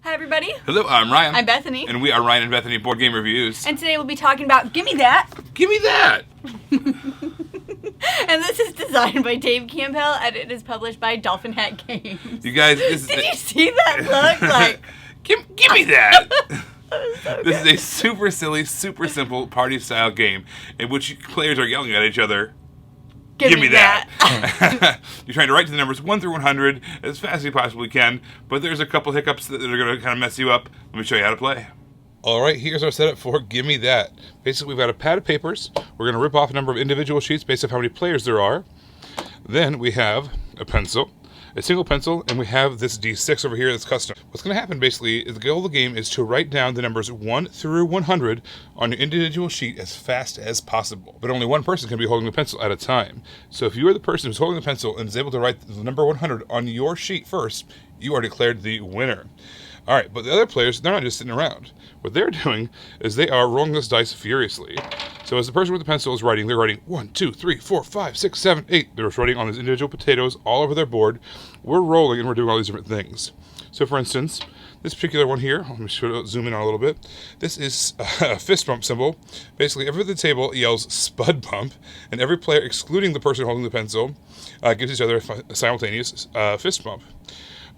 Hi, everybody. Hello, I'm Ryan. I'm Bethany. And we are Ryan and Bethany Board Game Reviews. And today we'll be talking about Gimme That. Gimme That! And this is designed by Dave Campbell, and it is published by Dolphin Hat Games. You guys, this is... Did you see that look? Like, Gimme That! So This is a super silly, super simple party-style game in which players are yelling at each other. Gimme that! You're trying to write to the numbers 1 through 100 as fast as you possibly can, but there's a couple hiccups that are going to kind of mess you up. Let me show you how to play. Alright, here's our setup for Gimme That. Basically, we've got a pad of papers. We're going to rip off a number of individual sheets based on how many players there are. Then we have a pencil, a single pencil, and we have this D6 over here that's custom. What's going to happen basically is the goal of the game is to write down the numbers 1 through 100 on your individual sheet as fast as possible. But only one person can be holding the pencil at a time. So if you are the person who's holding the pencil and is able to write the number 100 on your sheet first, you are declared the winner. Alright, but the other players, they're not just sitting around. What they're doing is they are rolling this dice furiously. So as the person with the pencil is writing, they're writing 1, 2, 3, 4, 5, 6, 7, 8. They're just writing on these individual potatoes all over their board. We're rolling and we're doing all these different things. So for instance, this particular one here, let me zoom in on a little bit. This is a fist bump symbol. Basically, everyone at the table yells spud bump, and every player, excluding the person holding the pencil, gives each other a simultaneous fist bump.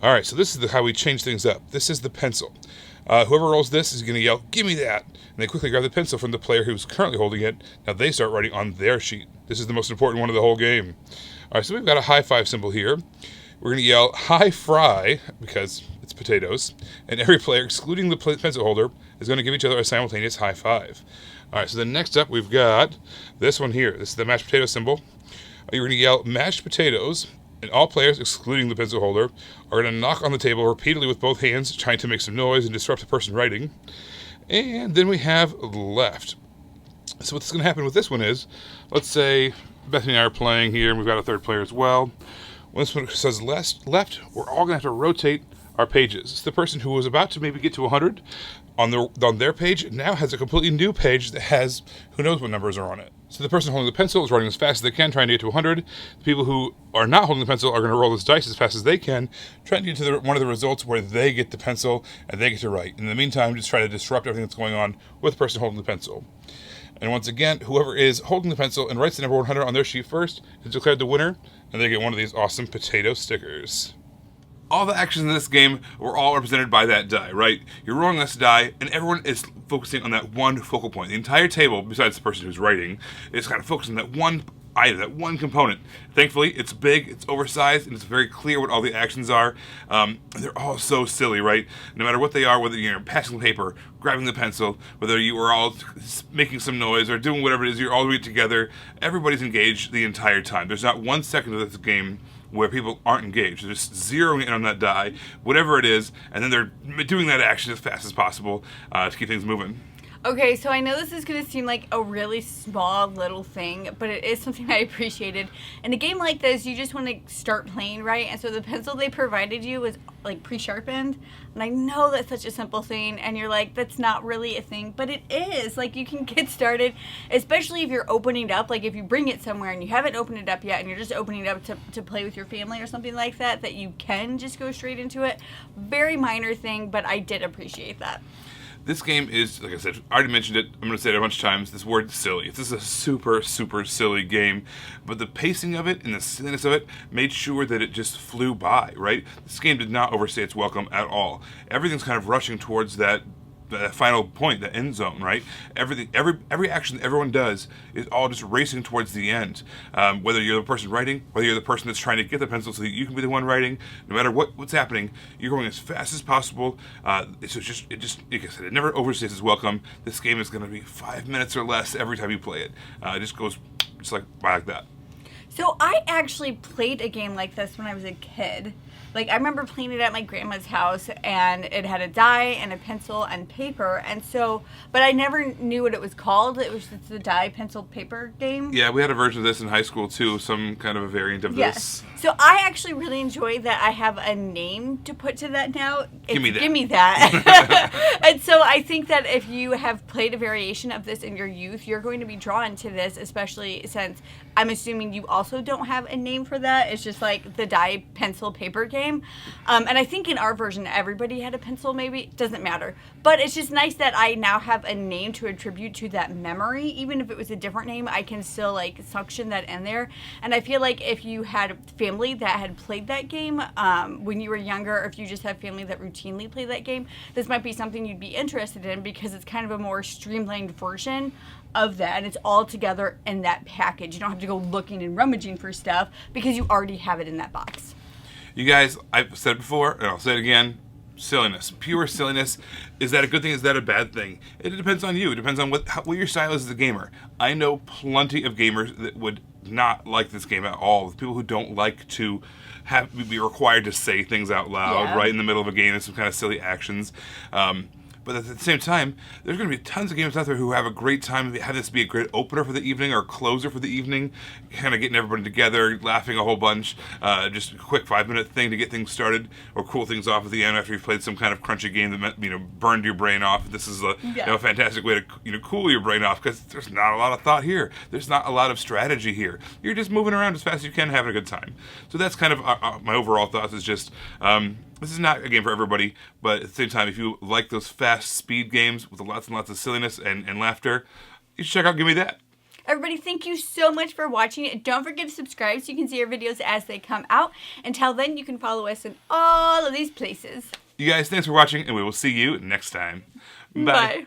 Alright, so this is how we change things up. This is the pencil. Whoever rolls this is going to yell, "Gimme that!" And they quickly grab the pencil from the player who's currently holding it. Now they start writing on their sheet. This is the most important one of the whole game. Alright, so we've got a high five symbol here. We're going to yell, "High fry," because it's potatoes. And every player, excluding the pencil holder, is going to give each other a simultaneous high five. Alright, so then next up we've got this one here. This is the mashed potato symbol. You're going to yell, "Mashed potatoes." And all players, excluding the pencil holder, are going to knock on the table repeatedly with both hands, trying to make some noise and disrupt the person writing. And then we have left. So what's going to happen with this one is, let's say Bethany and I are playing here, and we've got a third player as well. When this one says left, we're all going to have to rotate our pages. So the person who was about to maybe get to 100 on their page now has a completely new page that has who knows what numbers are on it. So the person holding the pencil is writing as fast as they can, trying to get to 100. The people who are not holding the pencil are going to roll this dice as fast as they can, trying to get to one of the results where they get the pencil and they get to write. In the meantime, just try to disrupt everything that's going on with the person holding the pencil. And once again, whoever is holding the pencil and writes the number 100 on their sheet first is declared the winner, and they get one of these awesome potato stickers. All the actions in this game were all represented by that die, right? You're rolling this die, and everyone is focusing on that one focal point. The entire table, besides the person who's writing, is kind of focused on that one item, that one component. Thankfully, it's big, it's oversized, and it's very clear what all the actions are. They're all so silly, right? No matter what they are, whether you're passing the paper, grabbing the pencil, whether you are all making some noise or doing whatever it is, you're all doing it together. Everybody's engaged the entire time. There's not 1 second of this game where people aren't engaged. They're just zeroing in on that die, whatever it is, and then they're doing that action as fast as possible to keep things moving. Okay, so I know this is going to seem like a really small little thing, but it is something I appreciated. In a game like this, you just want to start playing, right? And so the pencil they provided you was like pre-sharpened. And I know that's such a simple thing, and you're like, that's not really a thing, but it is. Like, you can get started, especially if you're opening it up. Like, if you bring it somewhere and you haven't opened it up yet, and you're just opening it up to play with your family or something like that, that you can just go straight into it. Very minor thing, but I did appreciate that. This game is, like I said, I already mentioned it, I'm going to say it a bunch of times, this word silly. This is a super, super silly game, but the pacing of it and the silliness of it made sure that it just flew by, right? This game did not overstay its welcome at all. Everything's kind of rushing towards that final point, the end zone, right? Every action that everyone does is all just racing towards the end. Whether you're the person writing, whether you're the person that's trying to get the pencil so that you can be the one writing, no matter what's happening, you're going as fast as possible. It's just, like I said, it never overstays its welcome. This game is going to be 5 minutes or less every time you play it. It just goes just like that. So I actually played a game like this when I was a kid. Like, I remember playing it at my grandma's house, and it had a die and a pencil and paper, and so, but I never knew what it was called. It was just the die, pencil, paper game. Yeah, we had a version of this in high school, too, some kind of a variant of this. Yes. So I actually really enjoy that I have a name to put to that now. Gimme That. Gimme That. And so I think that if you have played a variation of this in your youth, you're going to be drawn to this, especially since I'm assuming you also don't have a name for that. It's just like the die, pencil, paper game. And I think in our version, everybody had a pencil maybe. It doesn't matter. But it's just nice that I now have a name to attribute to that memory. Even if it was a different name, I can still like suction that in there. And I feel like if you had family that had played that game when you were younger, or if you just have family that routinely play that game, this might be something you'd be interested in because it's kind of a more streamlined version of that, and it's all together in that package. You don't have to go looking and rummaging for stuff because you already have it in that box. You guys, I've said it before, and I'll say it again, silliness. Pure silliness. Is that a good thing? Is that a bad thing? It depends on you. It depends on what your style is as a gamer. I know plenty of gamers that would not like this game at all. People who don't like to be required to say things out loud right in the middle of a game and some kind of silly actions. But at the same time, there's going to be tons of games out there who have a great time, have this be a great opener for the evening or closer for the evening, kind of getting everybody together, laughing a whole bunch, just a quick 5-minute thing to get things started, or cool things off at the end after you've played some kind of crunchy game that burned your brain off. This is a fantastic way to cool your brain off because there's not a lot of thought here. There's not a lot of strategy here. You're just moving around as fast as you can, having a good time. So that's kind of my overall thoughts. Is just this is not a game for everybody, but at the same time, if you like those fast speed games with lots and lots of silliness and laughter, you should check out Gimme That. Everybody, thank you so much for watching. Don't forget to subscribe so you can see our videos as they come out. Until then, you can follow us in all of these places. You guys, thanks for watching, and we will see you next time. Bye. Bye.